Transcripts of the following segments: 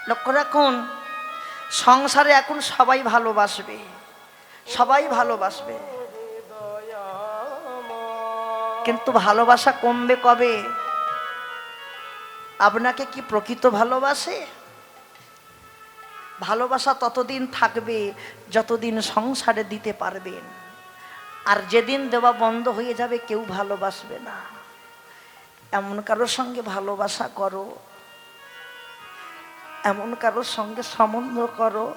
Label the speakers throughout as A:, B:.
A: লক্ষ্য রাখুন, সংসারে এখন সবাই ভালোবাসবে, সবাই ভালোবাসবে, কিন্তু ভালোবাসা কমবে কবে? আপনাকে কি প্রকৃত ভালোবাসে? ভালোবাসা ততদিন থাকবে যতদিন সংসারে দিতে পারবেন, আর যেদিন দেওয়া বন্ধ হয়ে যাবে কেউ ভালোবাসবে না। এমন কারোর সঙ্গে ভালোবাসা করো, এমন কারোর সঙ্গে সম্বন্ধ করো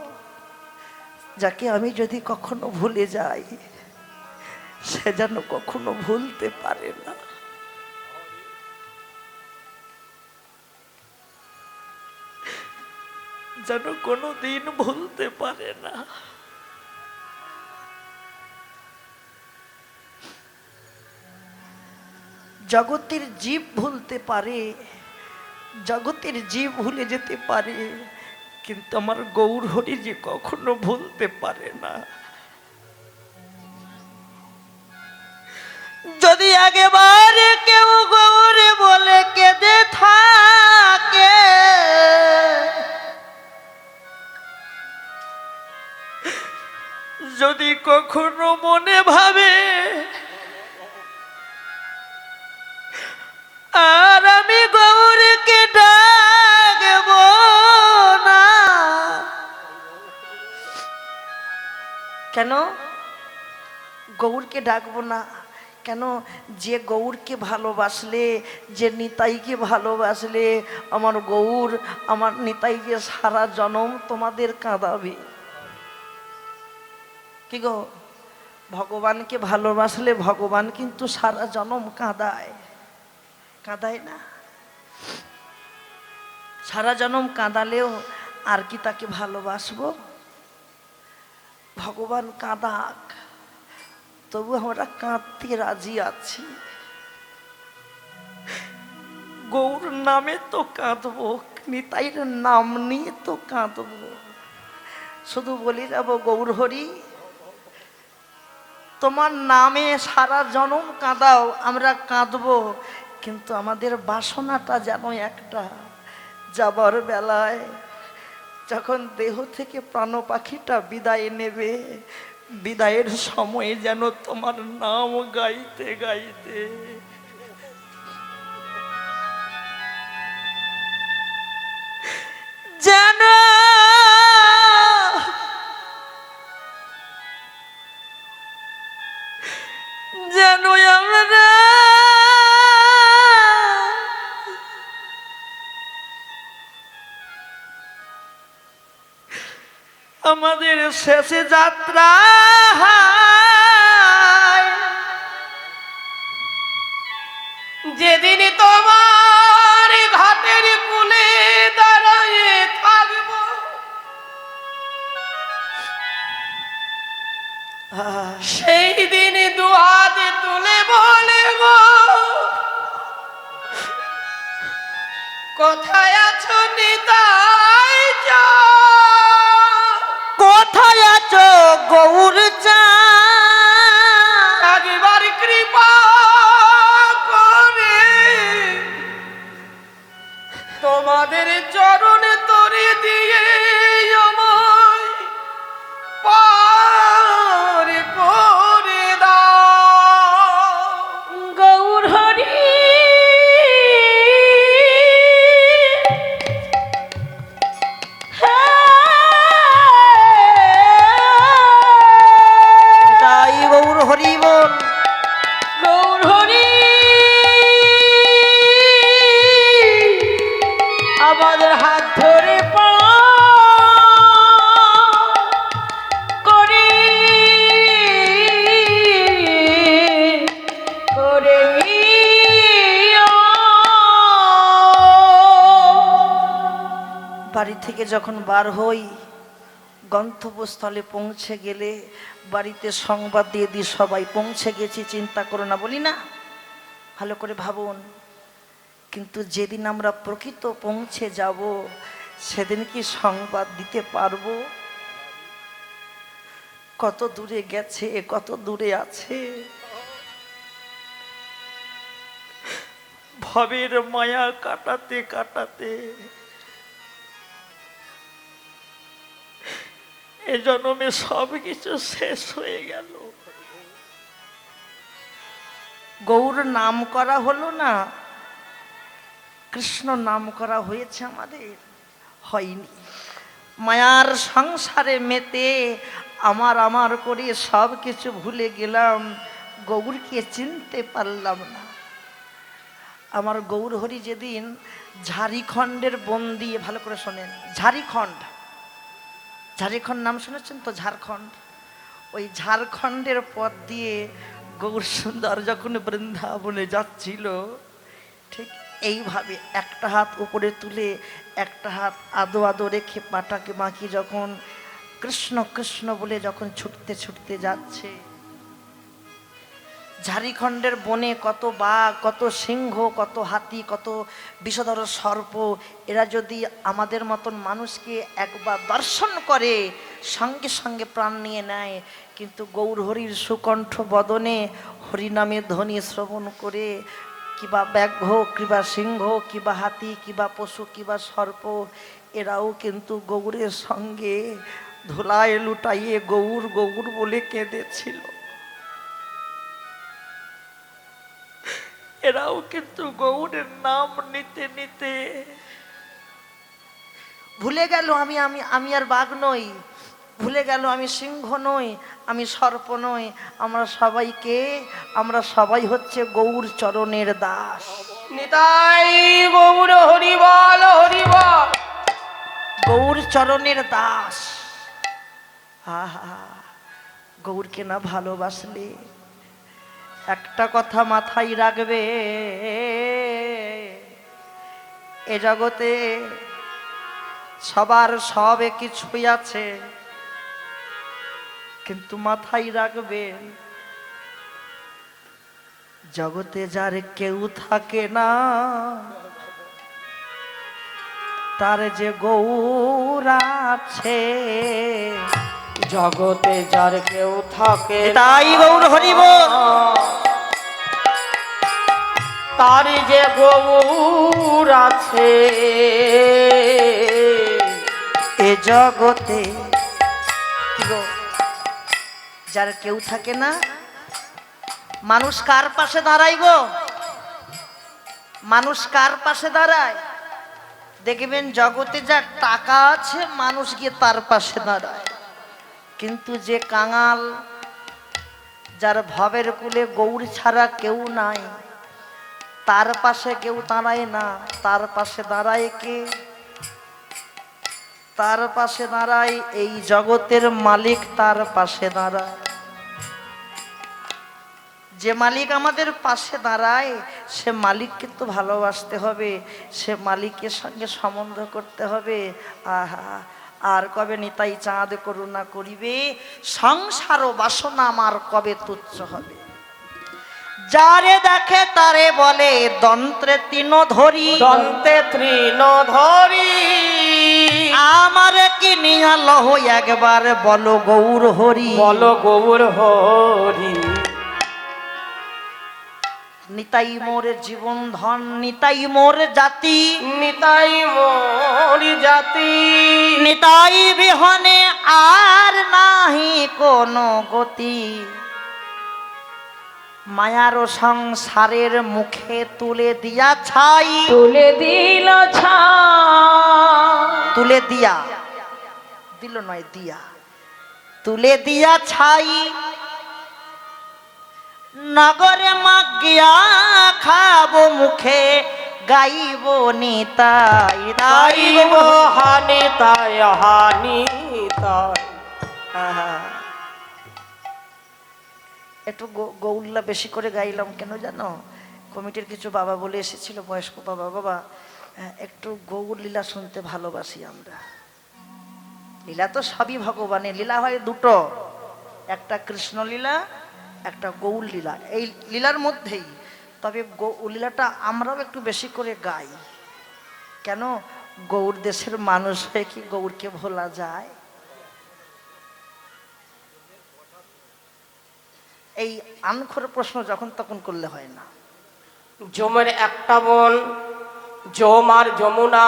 A: যাকে আমি যদি কখনো ভুলে যাই সে যেন কখনো ভুলতে পারে না। যেন কোনো দিন ভুলতে পারে না। জগতের জীব ভুলতে পারে, জগতের জীব ভুলে যেতে পারে, কিন্তু আমার গৌর হরি যে কখনো ভুলতে পারে না। যদি একেবারে কেউ গৌরে বলে কেঁদে থাকে, যদি কখনো মনে ভাবে আর আমি গৌরকে ডাকব না, কেন গৌরকে ডাকবো না? কেন? যে গৌরকে ভালোবাসলে, যে নিতাইকে ভালোবাসলে, আমার গৌর আমার নিতাইকে সারা জনম তোমাদের কাঁদাবে। কি গো, ভগবানকে ভালোবাসলে ভগবান কিন্তু সারা জনম কাঁদায়, কাঁদায় না? সারা জনম কাঁদালেও আর কি তাকে ভালোবাসবো? ভগবান কাঁদাক, তবু আমরা কাঁদতে রাজি আছি। গৌর নামে তো কাঁদবো, নিতাইয়ের নাম নিয়ে তো কাঁদবো। শুধু বলি যাব গৌর হরি তোমার নামে সারা জনম কাঁদাও, আমরা কাঁদবো, কিন্তু আমাদের বাসনাটা যেন একটা, যাবার বেলায় যখন দেহ থেকে প্রাণ পাখিটা বিদায় নেবে, বিদায়ের সময় যেন তোমার নাম গাইতে গাইতে যেন যেন আমরা আমাদের শেষে যাত্রা যেদিন তোমার ঘাটের কুলে দাঁড়িয়ে থাকব, সেই দিন দুহাত তুলে বলে গো কোথায় আছো নিতাই চা, কোথায় আছো গৌর চা, একবার কৃপা করে তোমাদের চরণে তরে দিয়ে আমায় পার করে দাও। গৌর হরি গৌর হরি বল, গৌর হরি আমাদের হাত ধরে করে করে বাড়ি থেকে যখন বার হই, গন্তব্যস্থলে পৌঁছে গেলে বাড়িতে সংবাদ দিয়ে দিই সবাই পৌঁছে গেছি, চিন্তা করো না, বলি না? ভালো করে ভাবুন। কিন্তু যেদিন আমরা প্রকৃত পৌঁছে যাব সেদিন কি সংবাদ দিতে পারবো কত দূরে গেছে, কত দূরে আছে? ভবের মায়া কাটাতে কাটাতে এ জন্মে সব কিছু শেষ হয়ে গেল। গৌর নাম করা হলো না, কৃষ্ণ নাম করা হয়েছে আমাদের? হয়নি। মায়ার সংসারে মেতে আমার আমার করে সব কিছু ভুলে গেলাম, গৌরকে চিনতে পারলাম না। আমার গৌর হরি যেদিন ঝাড়িখণ্ডের বন দিয়ে, ভালো করে শোনেন, ঝাড়িখণ্ড, ঝাড়িখণ্ড নাম শুনেছেন তো? ঝাড়খণ্ড। ওই ঝাড়খণ্ডের পথ দিয়ে গৌর সুন্দর যখন বৃন্দাবনে যাচ্ছিল, ঠিক এইভাবে একটা হাত উপরে তুলে একটা হাত আদো আদো রেখে পাটাকে বাঁকি যখন কৃষ্ণ কৃষ্ণ বলে যখন ছুটতে ছুটতে যাচ্ছে, ঝাড়িখণ্ডের বনে কত বাঘ, কত সিংহ, কত হাতি, কত বিষধর সর্প, এরা যদি আমাদের মতন মানুষকে একবার দর্শন করে সঙ্গে সঙ্গে প্রাণ নিয়ে নেয়, কিন্তু গৌর হরির সুকণ্ঠ বদনে হরিনামে ধ্বনি শ্রবণ করে কিবা ব্যাঘ্র, কিবা সিংহ, কিবা হাতি, কিবা পশু, কিবা সর্প, এরাও কিন্তু গৌরের সঙ্গে ধুলায় লুটাইয়ে গৌর গৌর বলে কেঁদেছিল। এরাও কিন্তু গৌরের নাম নিতে নিতে ভুলে গেল আমি আমি আমি আর বাঘ নই, ভুলে গেল আমি সিংহ নই, আমি সর্প নই, আমরা সবাই হচ্ছে গৌর চরণের দাস।
B: নিতাই গৌর হরি বল, হরি বল।
A: গৌর চরণের দাস। আহা, গৌরকে না ভালোবাসলে একটা কথা মাথায় রাখবে, এ জগতে সবার সবে কিছুই আছে, কিন্তু মাথায় রাখবে জগতে যার কেউ থাকে না, তার যে গৌর আছে।
B: জগতে যার কেউ থাকে
A: তাই গৌর হরিব,
B: তার যে গৌর আছে।
A: এ জগতে কি গো, যার কেউ থাকে না, মানুষ কার পাশে দাঁড়ায় গো? মানুষ কার পাশে দাঁড়ায়? দেখবেন জগতে যার টাকা আছে মানুষ গিয়ে তার পাশে দাঁড়ায়, কিন্তু যে কাঙাল, যার ভবের কুলে গৌর ছাড়া কেউ নাই, তার পাশে কেউ দাঁড়ায় না। তার পাশে দাঁড়ায় কে? তার পাশে দাঁড়ায় এই জগতের মালিক, তার পাশে দাঁড়ায়। যে মালিক আমাদের পাশে দাঁড়ায় সে মালিককে তো ভালোবাসতে হবে, সে মালিকের সঙ্গে সম্বন্ধ করতে হবে। আহা, আর কবে নিতাই চাঁদ করুণা করিবে, সংসার ও বাসনা আমার কবে তুচ্ছ হবে। যারে দেখে তারে বলে দন্ত্রে তৃণ ধরি,
B: দন্তে তৃণ ধরি।
A: আমার কি নিয়া লহ একবার বলো গৌর হরি,
B: বলো গৌর হরি।
A: নিতাই মোর জীবন ধন, নিতাই মোর জাতি,
B: নিতাই মোর জাতি।
A: নিতাই বিহনে আর নাহি কোনো গতি। মায়ার সংসারের মুখে তুলে দিয়া ছাই,
B: তুলে দিল ছাই।
A: তুলে দিয়া, দিল নয় দিয়া, তুলে দিয়া ছাই। নগরে মাগিয়া খাবো মুখে গাইব নিতাই,
B: গাইব হানি তাই, হানি তাই।
A: একটু গৌল্লা বেশি করে গাইলাম কেন জানো? কমিটির কিছু বাবা বলে এসেছিল, বয়স্ক বাবা, বাবা একটু গৌর লীলা শুনতে ভালোবাসি আমরা। লীলা তো সবই ভগবানের লীলা, হয় দুটো, একটা কৃষ্ণ লীলা, একটা গৌর লীলা। এই লীলার মধ্যেই তবে লীলাটা আমরাও একটু বেশি করে গাই। কেন? গৌর দেশের মানুষ হয়ে কি গৌরকে ভোলা যায়? এই আনখোর প্রশ্ন যখন তখন করলে হয় না।
B: যমের একটা বোন, যম আর যমুনা।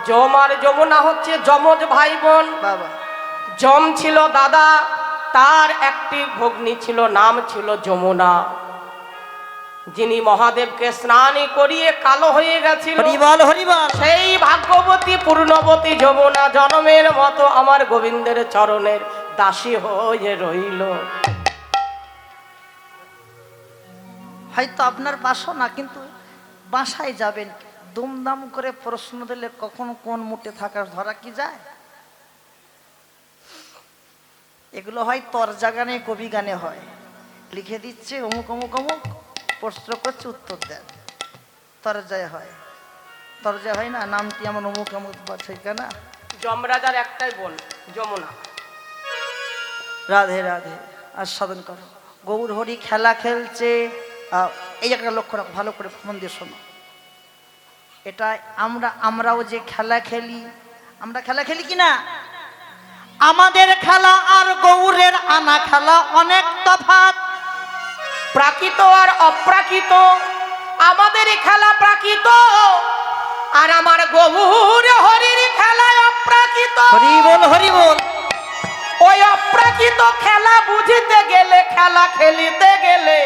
B: যম আর যমুনা হচ্ছে যমজ ভাই বোন।
A: বাবা,
B: যম ছিল দাদা, তার একটি ভগ্নী ছিল, নাম ছিল যমুনা, যিনি মহাদেবকে স্নান করিয়ে কালো হয়ে গেছিল।
A: হরিবল হরিবল।
B: সেই ভাগ্যবতী পূর্ণবতী যমুনা জনমের মতো আমার গোবিন্দের চরণের দাসী হয়ে রইল।
A: হয়তো আপনার বাসনা, কিন্তু বাসায় যাবেন দুমদাম করে প্রশ্ন দিলে কখন কোন মুটে থাকার ধরা কি যায়? এগুলো হয় তরজা গানে, কবি গানে হয়, লিখে দিচ্ছে অমুক অমুক অমুক, প্রশ্ন করছে উত্তর দেন, তরজায় হয়। তরজা হয় না, নামটি আমার অমুক অমুক ঠিকানা।
B: যমরাজার একটাই বোন যমুনা।
A: রাধে রাধে, আস্বাদন করো। গৌর হরি খেলা খেলছে। এই একটা লক্ষ্য রাখো, ভালো করে মন দিয়ে শোনো। এটা আমরাও যে খেলা খেলি, আমরা খেলা খেলি কি না? আমাদের খেলা আর গৌরের আনা খেলা অনেক তফাৎ।
B: প্রাকৃত আর অপ্রাকৃত। আমাদের খেলা প্রাকৃত, আর আমার গৌর হরির খেলা অপ্রাকৃত।
A: হরি বল হরি বল।
B: ওই অপ্রাকৃত খেলা বুঝিতে গেলে, খেলা খেলিতে গেলে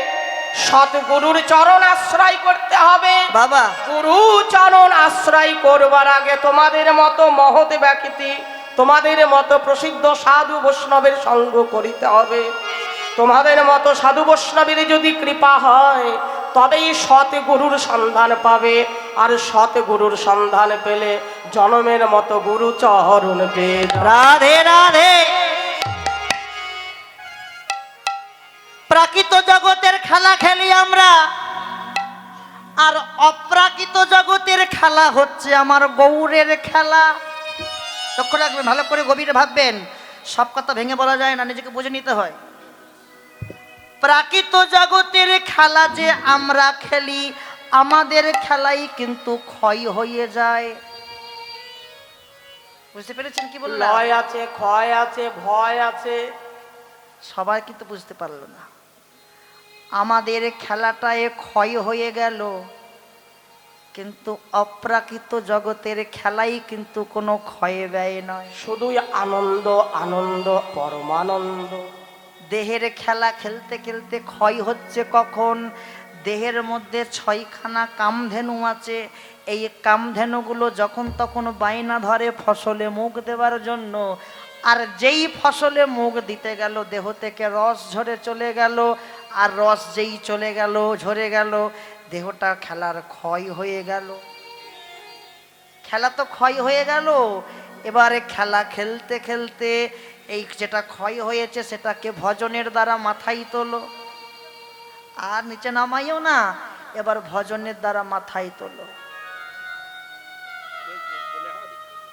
B: সৎগুরুর চরণ আশ্রয় করতে হবে।
A: বাবা,
B: গুরু চরণ আশ্রয় করবার আগে তোমাদের মতো মহৎ ব্যক্তি, তোমাদের মতো প্রসিদ্ধ সাধু বৈষ্ণবের সঙ্গ করিতে হবে। তোমাদের মতো সাধু বৈষ্ণবের যদি কৃপা হয়, তবেই সৎ গুরুর সন্ধান পাবে। আর সৎ গুরুর সন্ধান পেলে জনমের মতো গুরু চরণ পেয়ে যাবে।
A: রাধে রাধে। প্রাকৃত জগতের খেলা খেলি আমরা, আর অপ্রাকৃত জগতের খেলা হচ্ছে আমার গৌরের খেলা। লক্ষ্য রাখবেন, ভালো করে গভীরে ভাববেন। সব কথা ভেঙে বলা যায় না, নিজেকে বুঝে নিতে হয়। প্রাকৃত জগতের খেলা যে আমরা খেলি, আমাদের খেলাই কিন্তু ক্ষয় হয়ে যায়। বুঝতে পেরেছেন কি বললাম?
B: লয় আছে, ক্ষয় আছে, ভয় আছে।
A: সবাই কিন্তু বুঝতে পারলো না। আমাদের খেলাটায় ক্ষয় হয়ে গেল, কিন্তু অপ্রাকৃত জগতের খেলাই কিন্তু কোনো ক্ষয় ব্যয় নয়,
B: শুধুই আনন্দ, আনন্দ, পরমানন্দ।
A: দেহের খেলা খেলতে খেলতে ক্ষয় হচ্ছে কখন? দেহের মধ্যে 6খানা কামধেনু আছে। এই কামধেনুগুলো যখন তখন বাইনা ধরে ফসলে মুখ দেওয়ার জন্য, আর যেই ফসলে মুখ দিতে গেল দেহ থেকে রস ঝরে চলে গেল, আর রস যেই চলে গেল, ঝরে গেল, দেহটা খেলার ক্ষয় হয়ে গেল। খেলা তো ক্ষয় হয়ে গেল। এবারে খেলা খেলতে খেলতে এই যেটা ক্ষয় হয়েছে সেটাকে ভজনের দ্বারা মাথায় তোলো, আর নিচে নামাইও না, এবার ভজনের দ্বারা মাথায় তোলো,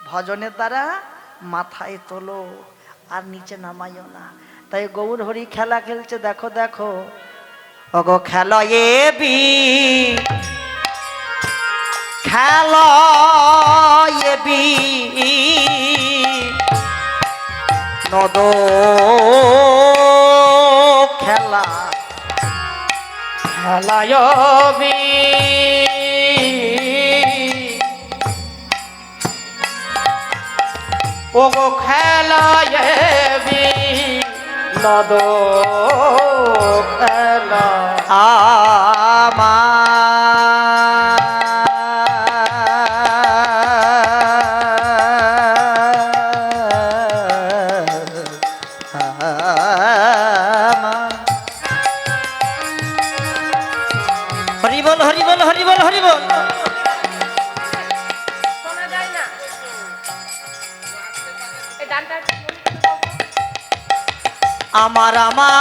A: ভজনের দ্বারা মাথায় তোলো, আর নিচে নামাইও না। তাই গৌর হরি খেলা খেলছে, দেখো দেখো। ওগো খেলো এ বি, খেলো এ বি নদ খেলা,
B: খেলায় বি ওগো খেলায় বি নদ খেলা।
A: হরিবল হরিবল হরিবল হরিবল।
B: শোনা যায় না এই গানটা?
A: আমার আমার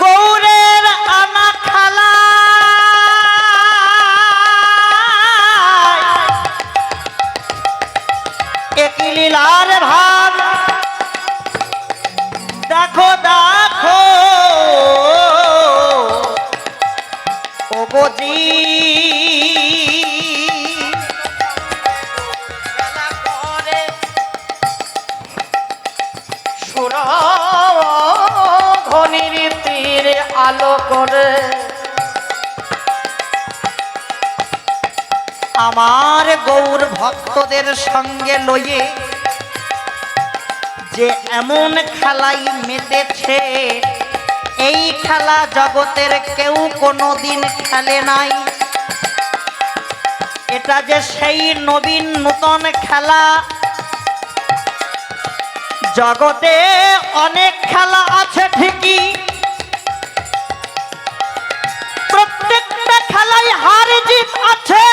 A: গৌরের আনা খালা এক লীলার ভাব। জি
B: খেলা করে সুরধনির তীরে আলো করে
A: আমার গৌর ভক্তদের সঙ্গে লইয়ে যে এমন খেলাই মেতেছে, এই খেলা জগতের কেউ কোনোদিন খেলে নাই। এটা যে সেই নবীন নূতন খেলা। জগতে অনেক খেলা আছে ঠিকই, প্রত্যেকটা খেলাই হার জিত আছে,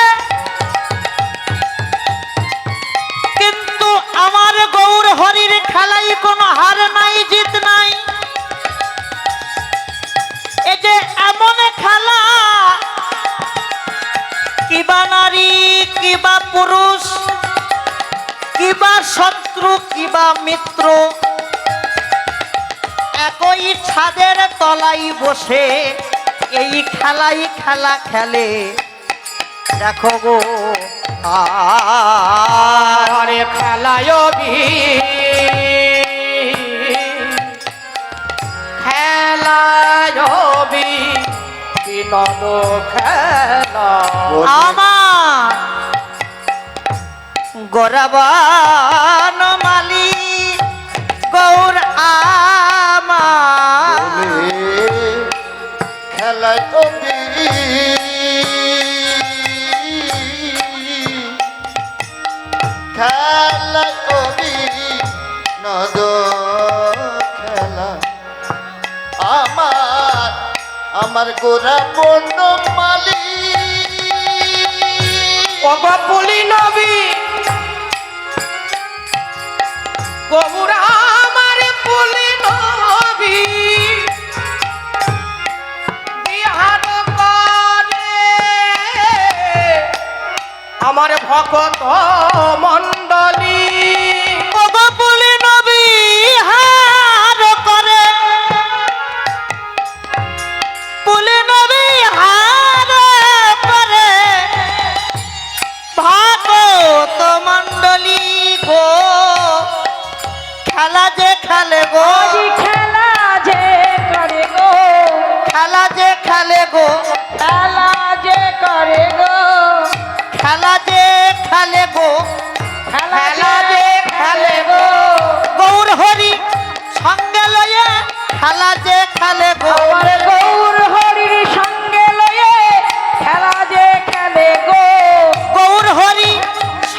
A: কিন্তু আমার গৌর হরির খেলাই কোনো হার নাই, জিত নাই। এই যে এমন খেলা, কিবা নারী কিবা পুরুষ, কিবা শত্রু কিবা মিত্র, একই ছাদের তলায় বসে এই খেলাই খেলা খেলে। দেখো গো
B: আরে খেলায় খেলায় বিনোদ খেলা
A: আমার গোরাবান মালি গৌর আমার
C: খেলায় কবি খেলায় কবি নদ খেলা আমার গোরা বন্য মালি
B: পুলি নবী গৌরা আমার পুলি নবী বিহার করে আমার ভক্ত মণ্ডলী
A: বলি নবী হার করে, বলি নবী হার করে ভাগত মণ্ডলী গো। খেলা যে খেলে গো,
D: খেলা যে করে গো,
A: খেলা যে খেলে গো,
D: খেলা যে করে গো,
A: খেলা যে খেলে গো,
D: খেলা যে খেলে গো,
A: গৌর হরি সঙ্গে লয়ে খেলা যে খেলে গো।
D: আমার গৌর হরির সঙ্গে লয়ে খেলা যে খেলে গো,
A: গৌর হরি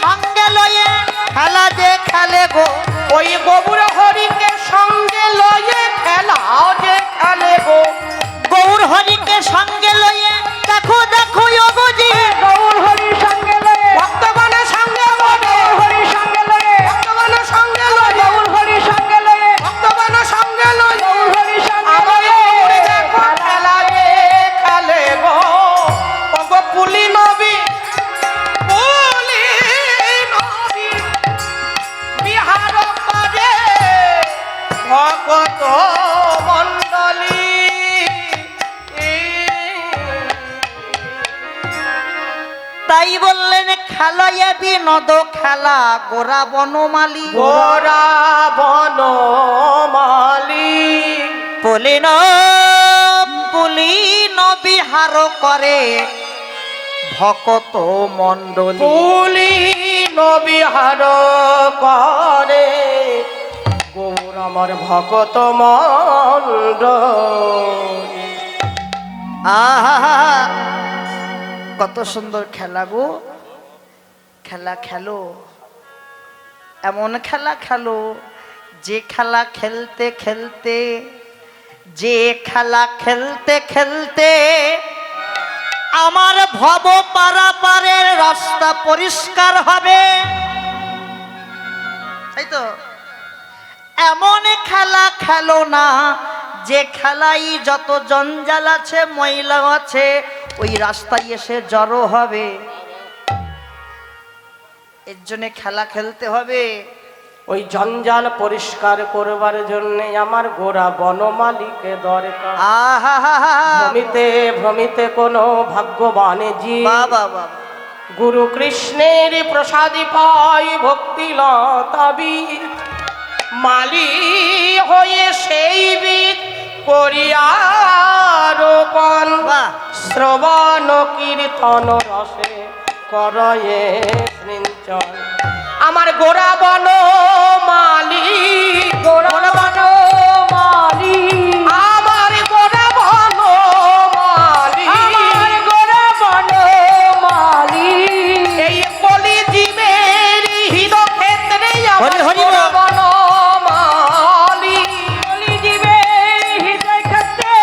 A: সঙ্গে লয়ে খেলা যে খেলে গো।
B: ওই গৌর হরিকে সঙ্গে লয়ে খেলা যে খেলে গো
A: গৌর হরিকে সঙ্গে লয়ে দেখো দেখো যোগজি,
D: গৌর হরির সঙ্গে লয়ে,
B: ভক্তগণের সঙ্গে লয়ে
D: গৌর হরির সঙ্গে লয়ে,
B: ভক্তগণের সঙ্গে লয়ে
D: গৌর হরির সঙ্গে লয়ে,
B: ভক্তগণের সঙ্গে লয়ে
D: গৌর হরির সঙ্গে
B: আমার
D: লয়ে
B: গৌর দেখো খেলা যে খেলে গো ওগো পুলি নবী পুলি নবী বিহার করে ভক্ত মণ্ডলী
A: তাই বললেন খেলায় বিনোদ খেলা গোরা বনমালী।
B: গোরা বনমালী
A: পুলিন পুলিন বিহার করে ভকত মণ্ডলী।
B: পুলি নবিহার করে গৌর আমার ভকত মণ্ডলী
A: আহা কত সুন্দর খেলা গো, খেলা খেলো, এমন খেলা খেলো যে খেলা খেলতে খেলতে, যে খেলা খেলতে খেলতে আমার ভব পারাপারের রাস্তা পরিষ্কার হবে। তাই তো, এমন খেলা খেলো না যে খেলাই যত জঞ্জাল আছে ময়লা আছে ওই রাস্তায় এসে জড়ো হবে। এর জন্য খেলা খেলতে হবে।
B: ওই জঞ্জাল পরিষ্কার করবার জন্যে আমার গোরা বনমালীকে দরকার।
A: আহা
B: ভ্রমিতে ভ্রমিতে কোনো ভাগ্যবানে জি
A: বাবা বাবা
B: গুরু কৃষ্ণের প্রসাদী পায় ভক্তি লতাবি মালি হয়ে সেই বীজ করিয়া রোপণ
A: বাহ।
B: শ্রবণ কীর্তন রসে করয়ে সিঞ্চন। আমার গোরা বন মালি
D: গোরা বনমালী,
B: আমার গোরা বন মালি
D: আমার গোরা বনমালী,
B: এই কলি জীবের হিত ক্ষেত্রে আমার
A: হরি হরি
B: গোরা
A: বল।
B: বনমালী।
D: কলিযুগের হৃদয় ক্ষেত্রে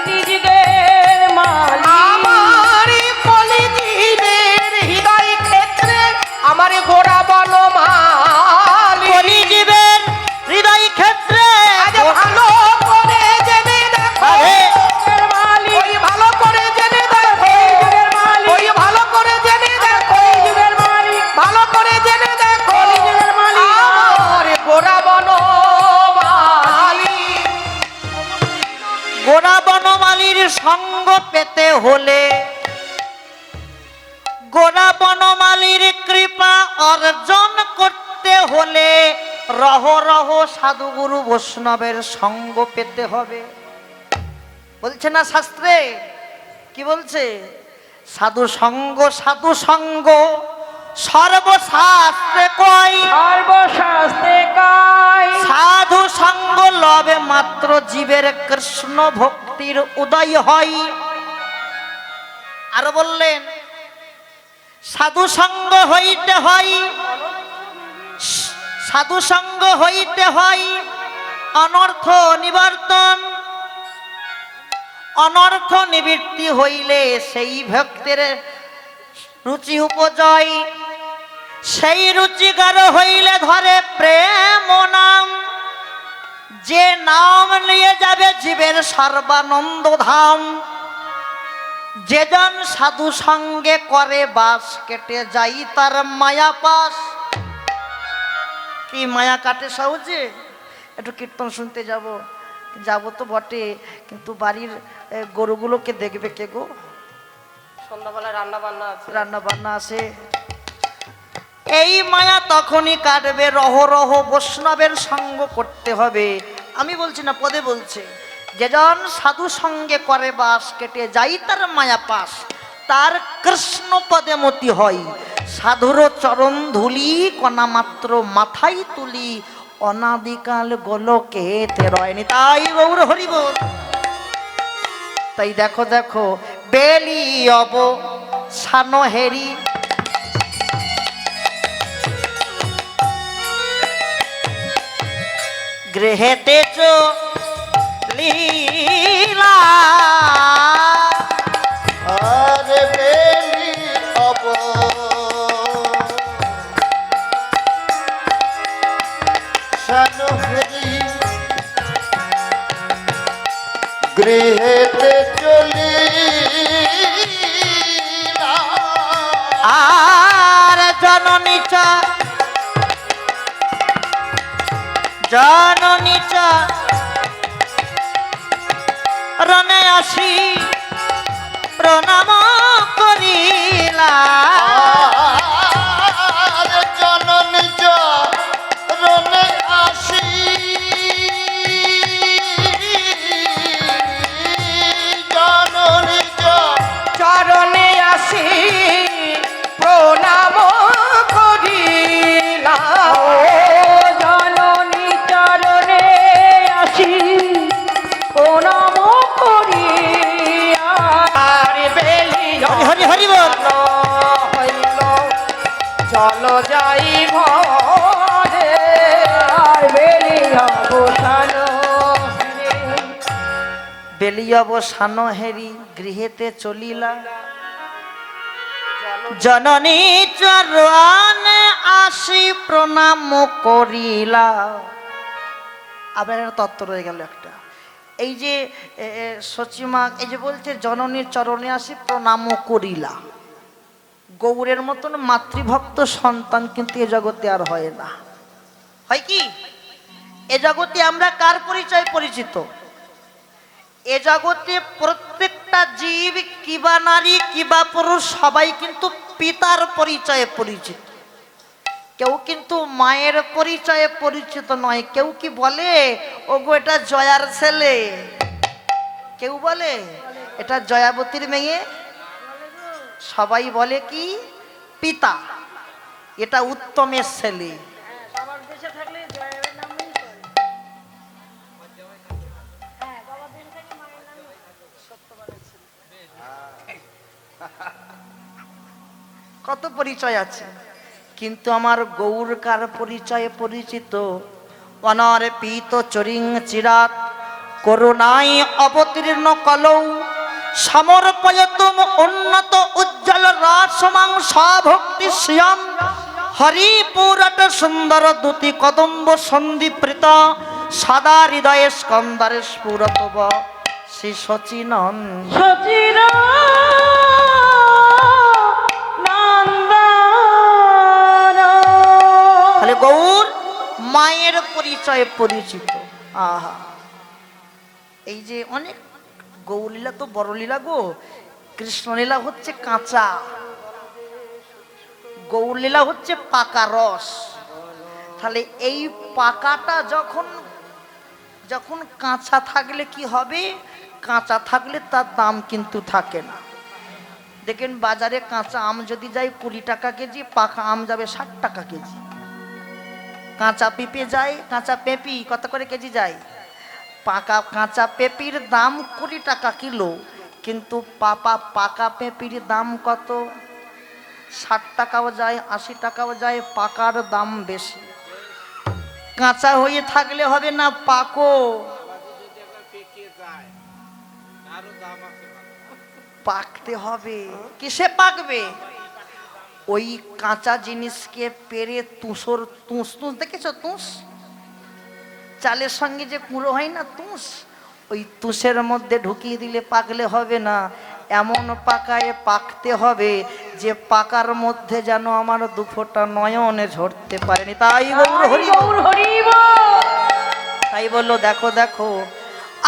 D: নিজেদের মালী।
B: আমার কলি জীবের হৃদয় ক্ষেত্রে আমার গোরা বনমালী।
A: কলিজীবের হৃদয় ক্ষেত্রে
B: আজ ভালো করে জেনে দেখো,
D: যুগের মালী,
B: ওই ভালো করে জেনে দেখো,
D: যুগের মালী,
B: ওই ভালো করে জেনে দেখো,
D: যুগের মালী,
B: ভালো করে জেনে দেখো,
D: কলিযুগের মালী।
B: আমার গোরা বনমালী।
A: গোরা বনমালীর সঙ্গ পেতে হলে, গোরা বনমালীর কৃপা অর্জন করতে হলে রহ রহ সাধুগুরু বৈষ্ণবের সঙ্গ পেতে হবে। বলছে না শাস্ত্রে, কি বলছে? সাধু সঙ্গ সর্বশাস্ত্রে কয়,
D: সর্বশাস্ত্রে কয়,
A: সাধু সঙ্গ লবে মাত্র জীবের কৃষ্ণ ভক্তির উদয় হয়। আর বললেন সাধু সঙ্গ হইতে হয়, সাধু সঙ্গ হইতে হয় অনর্থ নিবর্তন, অনর্থ নিবৃত্তি হইলে সেই ভক্তের রুচি উপজয়, সেই রুচিকার হইলে ধরে প্রেম নাম, যে নাম নিয়ে যাবে জীবের সর্বানন্দ ধাম। যেজন সাধু সঙ্গে করে বাস কেটে যাই তার মায়া পাশ। কি মায়া কাটে সহজে? একটু কীর্তন শুনতে যাব, যাব তো বটে, কিন্তু বাড়ির গরুগুলোকে দেখবে কে গো?
B: সন্ধ্যাবেলা রান্না বান্না আছে।
A: রান্না বান্না আছে। এই মায়া তখনই কাটবে, রহ রহ বৈষ্ণবের সঙ্গ করতে হবে। আমি বলছি না, পদে বলছে, যেজন সাধু সঙ্গে করে বাস কেটে যাই তার মায়া পাশ, তার কৃষ্ণ পদে মতি হয়। সাধুর চরণ ধুলি কণা মাত্র মাথায় তুলি, অনাদিকাল গোলকে তেরয়নি। তাই গৌর হরিব। তাই দেখো দেখো বেলি অব সানো হেরি, গৃহেতে লীলা,
C: আরে বেলি অব সানহরি গৃহেতে চলি
A: আর জননী রনে আসি প্রণাম করিলা।
C: আর জননী চরণে আসি জননী
B: চরণে আসি প্রণাম করিলাম।
D: ও জননী চরণে আসি প্রণাম করিয়া।
B: আর বেলি
A: হরি হরি বল।
B: হইল চল যাই ঘরে।
D: আর বেলিয়া বসানো
A: বেলিয়ব সানো হেরি গৃহেতে চলিলা, জননী চরণে আসি প্রণাম করিলা। আবার একটা তত্ত্ব রয়ে গেল একটা, এই যে সচিমা এই যে বলছে জননীর চরণে আসি প্রণাম করিলা, গৌরের মতন মাতৃভক্ত সন্তান কিন্তু এ জগতে আর হয় না। হয় কি এ জগতে আমরা কার পরিচয় পরিচিত? এ জগতে প্রত্যেকটা জীব কিবা নারী কিবা পুরুষ সবাই কিন্তু পিতার পরিচয়ে পরিচিত। কেউ কিন্তু মায়ের পরিচয়ে পরিচিত নয়। কেউ কি বলে ওগো এটা জয়ার ছেলে, কেউ বলে এটা জয়াবতীর মেয়ে, সবাই বলে কি পিতা, এটা উত্তমের ছেলে। কত পরিচয় আছে, কিন্তু আমার গৌর কার পরিচয়ে পরিচিত? অনর্পিত চরিং চিরাত করুণাই অবতীর্ণ কলৌ সমর্পয়তুম উন্নত উজ্জ্বল রাসমাং স্বভক্তি শ্রিয়ম হরিপুরট সুন্দর দুতি কদম্ব সন্দীপৃত সদা হৃদয়ে স্কন্দারে স্ফুরতব শ্রী সচিনন
D: সচির
A: তাহলে গৌর মায়ের পরিচয়ে পরিচিত। আহা, এই যে অনেক গৌরলীলা তো বড় লীলা গো, কৃষ্ণলীলা হচ্ছে কাঁচা, গৌরলীলা হচ্ছে পাকা রস। তাহলে এই পাকাটা যখন যখন কাঁচা থাকলে কি হবে? কাঁচা থাকলে তার দাম কিন্তু থাকে না। দেখেন বাজারে কাঁচা আম যদি যায় 20 টাকা কেজি, পাকা আম যাবে 60 টাকা কেজি। কাঁচা পেঁপে যায়, কাঁচা পেঁপি কত করে কেজি যায়? কাঁচা পেঁপির দাম 20 টাকা কিলো, কিন্তু পাকা পেঁপির দাম কত? 60 টাকাও যায়, 80 টাকাও যায়, পাকার দাম বেশি। কাঁচা হয়ে থাকলে হবে না, পাকো, পাকতে হবে। কিসে পাকবে? ওই কাঁচা জিনিসকে পেরে তুষর তুষ দেখেছো? তুষ চালের সঙ্গে যে কুঁড়ো হয় না, তুষ, ওই তুষের মধ্যে ঢুকিয়ে দিলে পাকলে হবে না। এমন পাকায় পাকতে হবে যে পাকার মধ্যে যেন আমার দুফোঁটা নয়নে ঝরতে পারেনি। তাই গৌর হরি তাই বললো দেখো দেখো,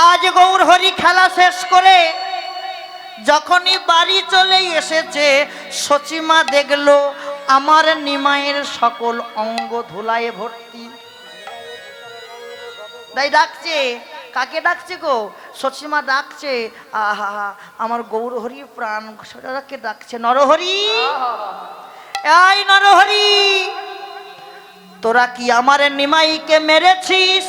A: আজ গৌর হরি খেলা শেষ করে যখনই বাড়ি চলে এসেছে, সচিমা দেখলো আমার নিমাইয়ের সকল অঙ্গ ধুলায় ভর্তি। তাই ডাকছে, কাকে ডাকছে গো? সচিমা ডাকছে। আহা, আমার গৌর হরি প্রাণ কে ডাকছে, নরহরি, এই নরহরি, তোরা কি আমার নিমাইকে মেরেছিস?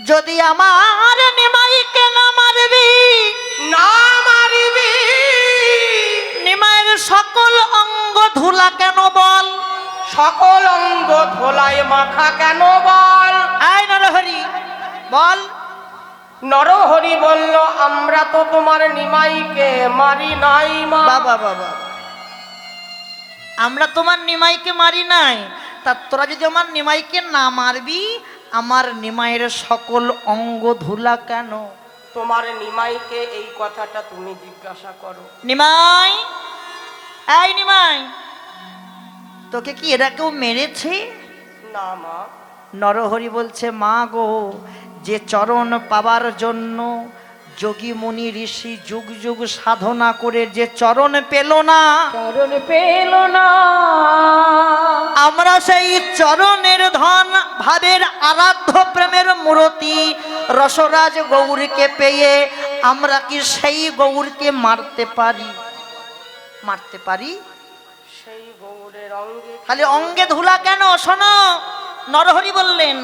A: যদি আমার নিমাইকে না মারবি,
B: না মারিবি,
A: নিমাইয়ের সকল অঙ্গ ধুলা কেন বল?
B: সকল অঙ্গ ধোলায় মাখা কেন বল?
A: এই নরহরি বল।
B: নরহরি বলল, আমরা তো তোমার নিমাইকে মারি নাই মা।
A: বাবা বাবা, আমরা তোমার নিমাইকে মারি নাই, তা তোরা যদি আমার নিমাইকে না মারবি, আমার নিমাইয়ের সকল অঙ্গ ধুলা কেন?
B: তোমার নিমাইকে এই কথাটা তুমি জিজ্ঞাসা করো।
A: নিমাই, এই নিমাই, তোকে কি এরা কেউ মেরেছে?
B: না মা।
A: নরহরি বলছে, মা গো, যে চরণ পাবার জন্য যোগী মুনি ঋষি যুগ যুগ সাধনা করে যে চরণ পেল না,
D: চরণ পেল না,
A: আমরা সেই চরণের ধন ভাবের আরাধ্য প্রেমের মূর্তি রসরাজ গৌরকে পেয়ে আমরা কি সেই গৌরকে মারতে পারি? মারতে পারি?
B: সেই গৌরের অঙ্গে
A: খালি অঙ্গে ধুলা কেন? শোনো, নরহরি বললেন,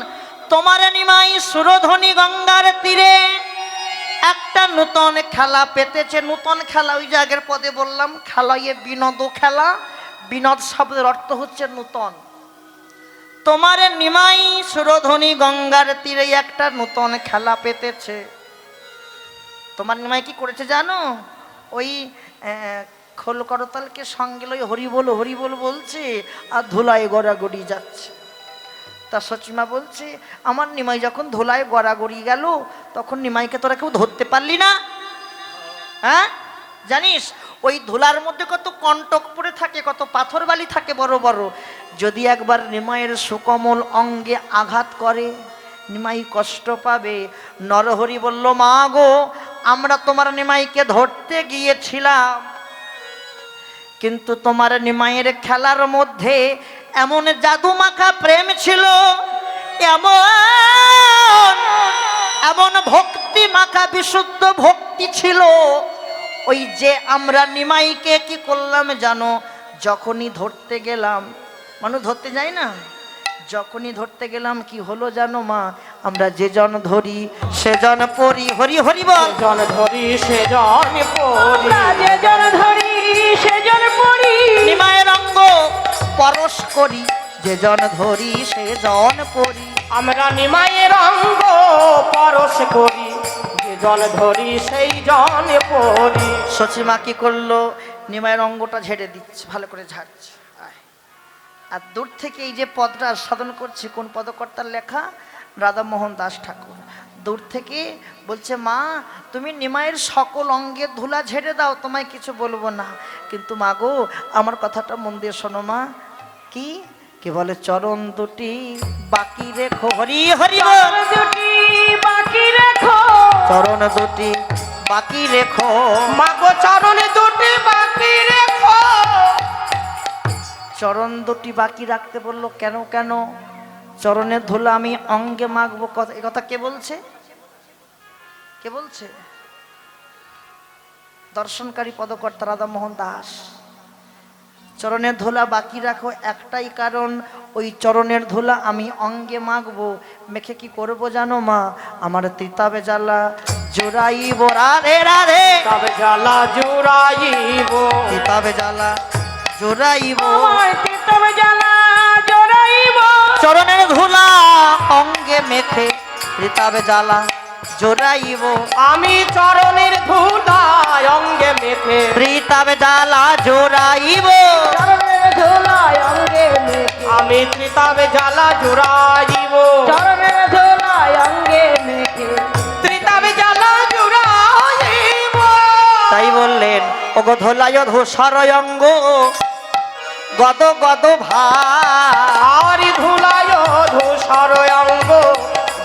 A: তোমার নিমাই সুরধনী গঙ্গার তীরে একটা নূতন খেলা পেতেছে। নূতন খেলা, ওই যে আগের পদে বললাম, খেলায় বিনোদ খেলা, বিনোদ শব্দের অর্থ হচ্ছে নূতন। তোমার নিমাই সুরধনী গঙ্গার তীরে একটা নূতন খেলা পেতেছে। তোমার নিমাই কি করেছে জানো? ওই খোল করতালকে সঙ্গে লই হরি বল বলছে আর ধুলায় গড়াগড়ি যাচ্ছে। তা সচিমা বলছে, আমার নিমাই যখন ধুলায় গড়াগড়ি গেল, তখন নিমাইকে তোরা কেউ ধরতে পারলি না? হ্যাঁ, জানিস ওই ধুলার মধ্যে কত কণ্টক পড়ে থাকে, কত পাথর বালি থাকে বড় বড়। যদি একবার নিমাইয়ের সুকোমল অঙ্গে আঘাত করে, নিমাই কষ্ট পাবে। নরহরি বলল, মা গো, আমরা তোমার নিমাইকে ধরতে গিয়েছিলাম, কিন্তু তোমার নিমাইয়ের খেলার মধ্যে এমন জাদু মাখা প্রেম ছিল, এমন এমন ভক্তি মাখা বিশুদ্ধ ভক্তি ছিল, ওই যে আমরা নিমাইকে কি করলাম জানো? যখনই ধরতে গেলাম, মানুষ ধরতে যায় না, যখনই ধরতে গেলাম কি হলো জানো মা? আমরা যে জন ধরি সেজন পড়ি। হরি হরি বল।
B: জন ধরি সে জন পড়ি,
D: আমরা যে জন ধরি সেজন পড়ি।
A: নিমায়ের অঙ্গ পরশ করি, যে জন ধরি সেজন পড়ি।
B: আমরা নিমাইয়ের অঙ্গ পরশ করি, যে জন ধরি সেই জন পড়ি।
A: সচিমা কি করলো? নিমায়ের অঙ্গটা ঝেড়ে দিচ্ছে, ভালো করে ঝাড়ছে। আর দূর থেকে এই যে পদটা সাধন করছি, কোন পদকর্তার লেখা? রাধামোহন দাস ঠাকুর। দূর থেকে বলছে, মা তুমি নিমাইয়ের সকল অঙ্গের ধুলা ঝেড়ে দাও, তোমায় কিছু বলবো না, কিন্তু মা গো আমার কথাটা মন দিয়ে শোনো মা। কি কি বলে? চরণ দুটি বাকি রেখো। হরি হরি বল।
D: চরণ দুটি বাকি রেখো,
A: চরণ দুটি বাকি রেখো।
B: মাগো চরণে দুটি বাকি রেখো।
A: চরণ দুটি বাকি রাখতে বললো কেন? কেন? চরণের ধুলা আমি অঙ্গে মাখবো। এ কথা কে বলছে? কে বলছে? দর্শনকারী পদকর্তা রাধামোহন দাস। চরণের ধুলা বাকি রাখো একটাই কারণ, ওই চরণের ধুলা আমি অঙ্গে মাখবো। মেখে কি করবো জানো মা? আমার তিতাবে জ্বালা জোড়াইব। রাধে রাধে।
B: তবে জ্বালা জুড়াইব,
A: তিতাবে জ্বালা জোড়াইব।
D: আমার তিতব জ্বালা জড়াইব।
A: চরণের ধুলা অঙ্গে মেখে তিতাবে জ্বালা জোড়াইব।
B: আমি চরণের ধুলা অঙ্গে মেখে
A: তিতাবে জ্বালা জোড়াইব।
D: চরণের ধুলায় অঙ্গে মেখে,
B: আমি ত্রিতাবে জ্বালা জুড়াইব।
D: চরণের ধুলায় অঙ্গে মেখে।
B: ত্রিতাবে জ্বালা জুড়াইব।
A: তাই বললেন, ওগো ধোলায় ধূসর অঙ্গ গদ গদ ভাই।
B: আর ধুলায় ধূসর অঙ্গ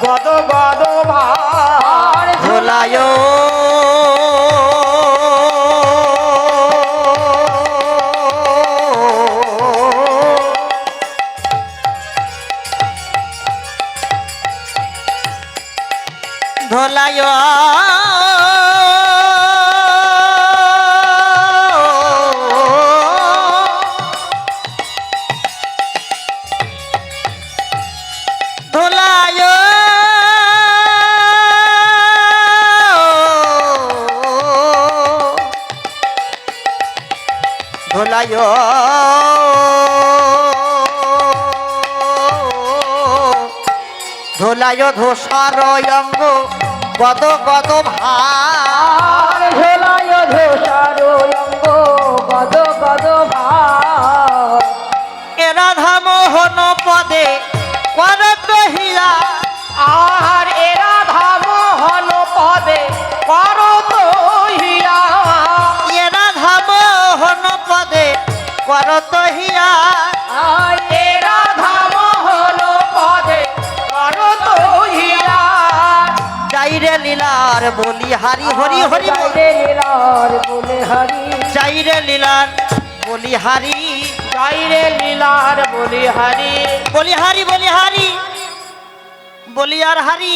B: গদ গদ ভার।
A: ধোলায় ধোলায় ধোলায় ধোলায় ধোলায় ধূসর অঙ্গ গদ গদ ভার।
D: আর ঝোলায় ধূসর অঙ্গ গদ গদ ভার।
A: এ রাধা মোহন পদে করত হীরা।
B: আর এরা ধামোহন পদে করত হীরা।
A: এ রাধা মোহন পদে করত হীরা।
D: আর
B: এরা ধামোহন পদে করত হীরা।
A: যাইরে লীলার বলি হারি। হরি হরি বল।
D: বাইরে লীলার বলে হরি।
A: যাইরে লীলার বলি হারি।
B: যাইরে লীলার বলি হারি।
A: বলি হারি বলি হারি বলি আর হারি।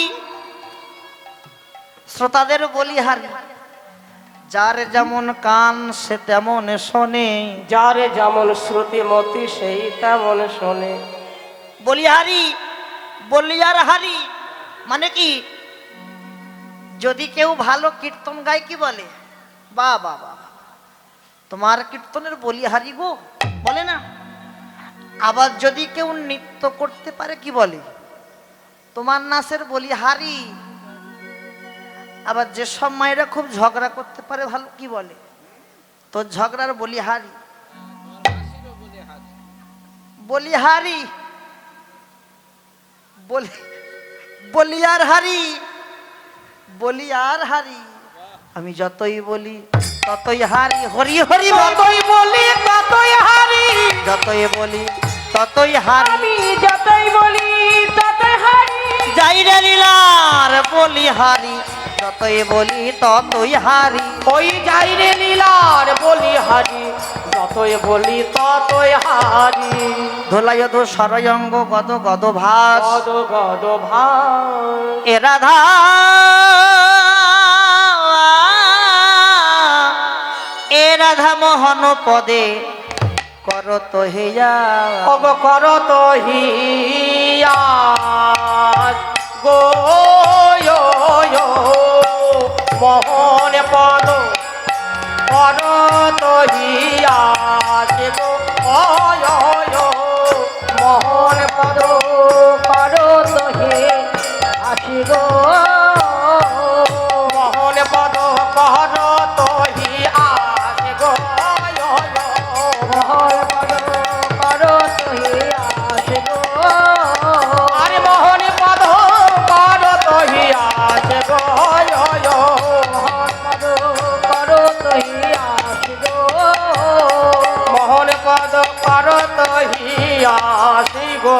A: শ্রোতাদের বলি হারি। যার যেমন কান সে তেমন শোনে।
B: যার যেমন শ্রুতিমতি সেই তেমন শোনে।
A: বলিহারি বলিয়ার হারি মানে কি? যদি কেউ ভালো কীর্তন গায় কি বলে? বা বা বা, তোমার কীর্তনের বলিহারি গো, বলে না? আবার যদি কেউ নৃত্য করতে পারে কি বলে? তোমার নাচের বলিহারি। আবার যেসব মায়েরা খুব ঝগড়া করতে পারে ভালো কি বলে? তোর ঝগড়ার বলিহারি। বলিহারি বলি বলিয়ার হারি বলিয়ার হারি। আমি যতই বলি ততই হারি, হরি হরি বল।
B: যতই বলি ততই হারি,
A: যতই বলি ততই হারি,
D: আমি যতই বলি ততই হারি।
A: যাই রে লীলার বলি হারি, যতই বলি ততই হারি।
B: ওই যাই রে লীলার বলি হারি, যতই বলি ততই হারি।
A: ধোলাই ধো সরয়ঙ্গ গদ গদ ভাস,
B: গদ গদ ভাই,
A: এ রাধা এ রাধা মোহন পদে করত হেয়া।
B: অগ করত হিয়াস গো মোহন পদ করত হিয়াস গো মোহন পদ
D: করো তো হে আসি গো,
B: মোহন পদ করত হিয়াস গো
D: মোহন পদ করো তো হে আসি গো।
B: আরে মোহন পদ করত হিয়াস গো
D: মোহন পদ করো তো হে আসি গো।
B: মোহন পদ করত হিয়াসি গো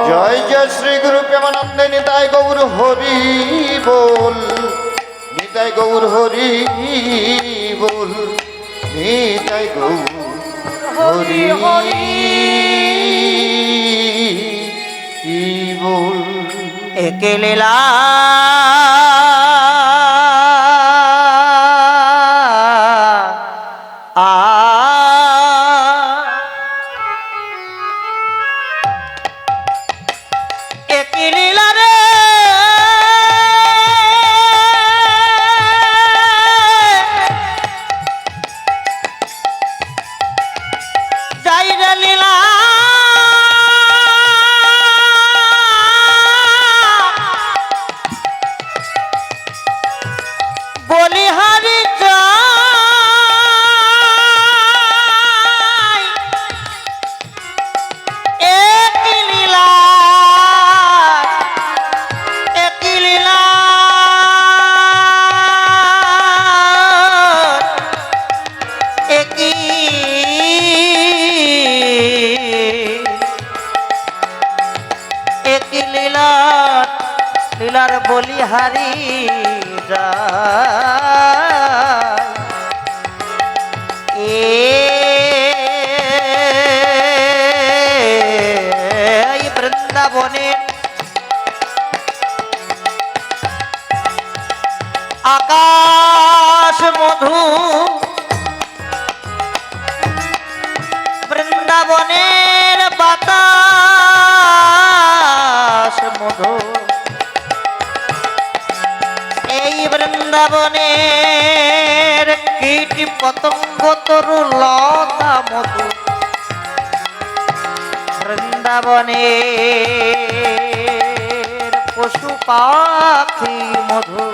C: জয় জয় শ্রী গুরু প্রেমানন্দে নিতাই গৌর হরি বল, নিতাই গৌর হরি বল, নিতাই গৌর হরি বল।
A: একে লীলা একে লীলা রে যাই রে লীলা বলি হারি যাই একই লীলা একই লীলা একই একই লীলা লীলার বলি হারি যায়। এই বৃন্দাবনে আকাশ মধু, বৃন্দাবনের বাতাস মধু, এই বৃন্দাবনের কীট পতঙ্গ তরু লতা মধু, বৃন্দাবনের পশু পাখি মধু,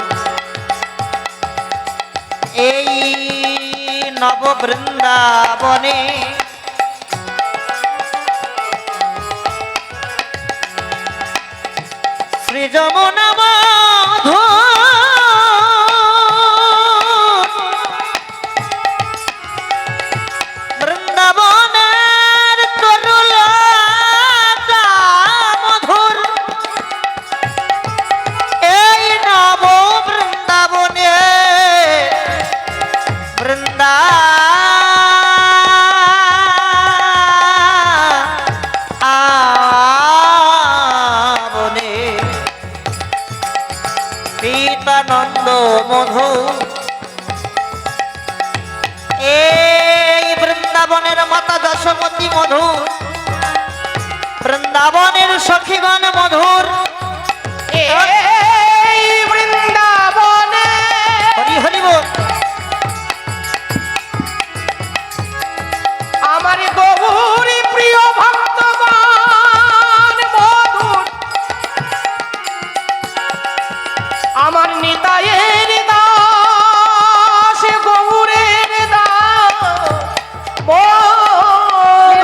A: এই নব বৃন্দাবনে শ্রী যমুনা মধু, বৃন্দাবনের তরুলতা মধুর, এই নব বৃন্দাবনে বৃন্দাবনে পিতানন্দ মধু, এই বৃন্দাবনের মাতা যশোমতী মধু, বৃন্দাবনের সখীগণ মধুর,
B: এই বৃন্দাবনে
A: হরি হরি বল।
B: আমার গৌরী প্রিয় ভক্তগণ মধুর, আমার নিতাইয়ের দাস গৌরের দাস মধুর।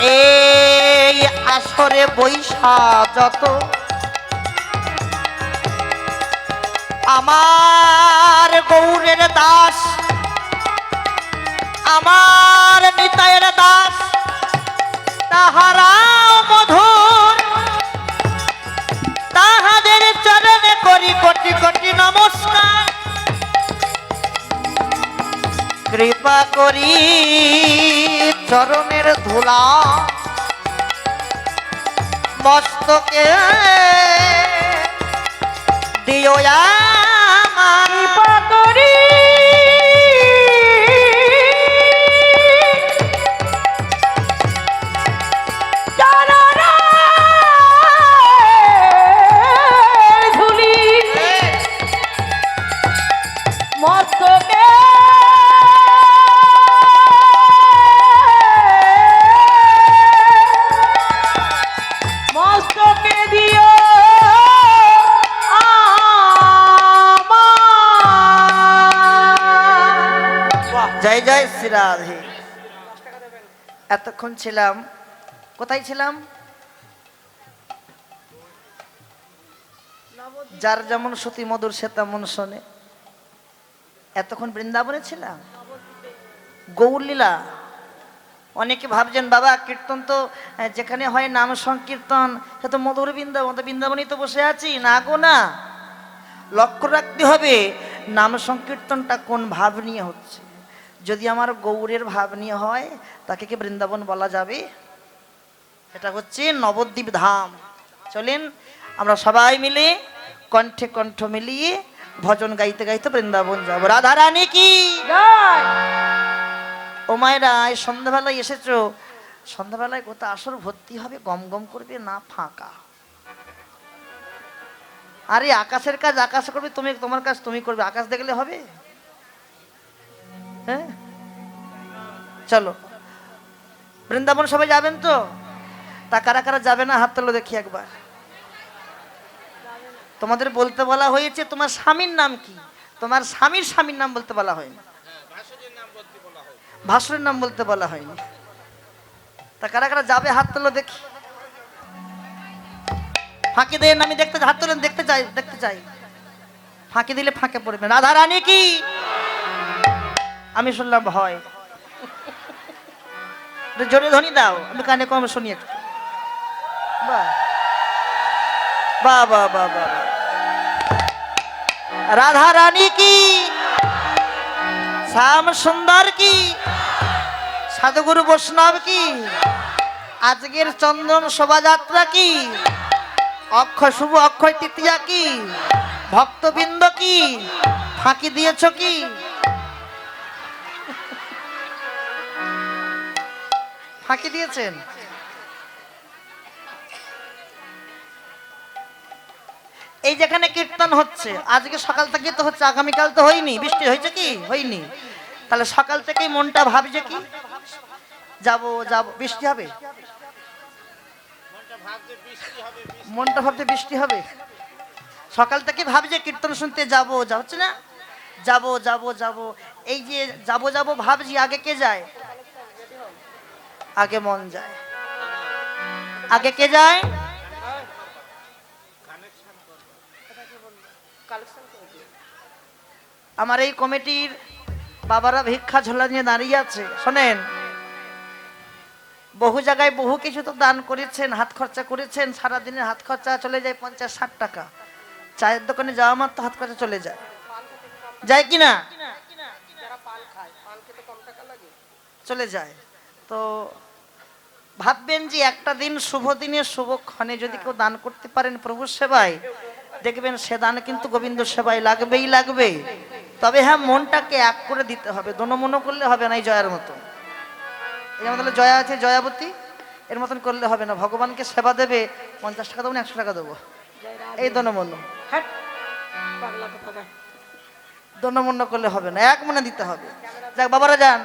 A: এই আসরে বৈশা যত আমার গৌরের দাস, আমার নিতাইয়ের দাস, তাহারাও মধুর, তাহাদের চরণে করি কোটি কোটি নমস্কার। কৃপা করি চরণের ধুলা মস্তকে দিও আমার।
D: কৃপা করি চরণের ধুলি মস্তকে মস্তকে দিও আমার।
A: জয় জয় শ্রী রাধে। এতক্ষণ ছিলাম কোথায় ছিলাম? যার যেমন শ্রুতি মধুর সে তেমন শোনে। এতক্ষণ বৃন্দাবনে ছিলাম, গৌরলীলা। অনেকে ভাবছেন বাবা কীর্তন তো যেখানে হয় নাম সংকীর্তন সে তো মধুর বৃন্দাবন, তো বৃন্দাবনই তো বসে আছি। না গো না, লক্ষ্য রাখতে হবে নাম সংকীর্তনটা কোন ভাব নিয়ে হচ্ছে। যদি আমার গৌরের ভাব নিয়ে হয় তাকে কি বৃন্দাবন বলা যাবে? এটা হচ্ছে নবদ্বীপ ধাম। চলেন আমরা সবাই মিলে কণ্ঠে কণ্ঠ মিলিয়ে ভজন গাইতে গাইতে বৃন্দাবন যাব। রাধা রানী কি
D: জয়।
A: ও মায়েরা, এই সন্ধ্যাবেলায় এসেছো, সন্ধ্যাবেলায় কোথা আসর ভর্তি হবে, গম গম করবে না ফাঁকা? আরে আকাশের কাজ আকাশ করবে, তুমি তোমার কাজ তুমি করবে, আকাশ দেখলে হবে? হ্যাঁ চলো বৃন্দাবন সবাই যাবেন তো? তা কারা কারা যাবে না হাত তোলো দেখি একবার। তোমাদের বলতে বলা হয়েছে তোমার স্বামীর নাম কি, তোমার স্বামীর স্বামীর নাম বলতে বলা হয়নি, ভাসুরের নাম বলতে বলা হয়নি। তা কারা কারা যাবে হাত তোলো দেখি। ফাঁকি দেন, আমি দেখতে হাত তোলেন, দেখতে চাই দেখতে চাই। ফাঁকি দিলে ফাঁকে পড়বে। রাধা রানী কি? আমি শুনলাম ভয়। জোরে ধ্বনি দাও, আমি কানে কম শুনি একটু। বাহ বাহ বাহ বাহ বাহ। রাধা রানী কি? শ্যাম সুন্দর কি? সাধুগুরু বৈষ্ণব কি? আজকের চন্দন শোভাযাত্রা কি? অক্ষয় শুভ অক্ষয় তৃতীয়া কি? ভক্তবৃন্দ কি? ফাঁকি দিয়েছ কি? ফাঁকি দিয়েছেন? এই যেখানে কীর্তন হচ্ছে আজকে সকাল থেকে তো হচ্ছে, আগামীকাল তো হয়নি, বৃষ্টি হয়েছে কি? হয়নি। তাহলে সকাল থেকেই মনটা ভাবছে কি যাব যাব, বৃষ্টি হবে, মনটা ভাবছে বৃষ্টি হবে। সকাল থেকে ভাবছে কীর্তন শুনতে যাব, যাচ্ছে না, যাব যাব যাব। এই যে যাব যাব ভাবছি, আগে কে যায়? আগে মন যায়। আগে কে যায়? আমার এই কমিটির বাবারা ভিক্ষা ঝোলা নিয়ে দাঁড়িয়ে আছে। শোনেন, বহু জায়গায় বহু কিছু তো দান করেছেন, হাত খরচা করেছেন। সারাদিনের হাত খরচা চলে যায় 50-60 টাকা। চায়ের দোকানে যাওয়া মাত্র হাত খরচা চলে যায়, যায় কিনা? চলে যায়। তো ভাববেন যে একটা দিন শুভ দিনে শুভক্ষণে যদি কেউ দান করতে পারেন প্রভুর সেবায়, দেখবেন সে দান কিন্তু গোবিন্দ সেবায় লাগবেই লাগবে। তবে হ্যাঁ, মনটাকে এক করে দিতে হবে, দনমনো করলে হবে না। এই জয়ার মতো, এই আমাদের জয়া আছে জয়াবতী, এর মতন করলে হবে না। ভগবানকে সেবা দেবে, 50 টাকা দেবো না 100 টাকা দেবো, এই দনমনো। হ্যাঁ, দনমন্য করলে হবে না, এক মনে দিতে হবে। যাক বাবারা যান।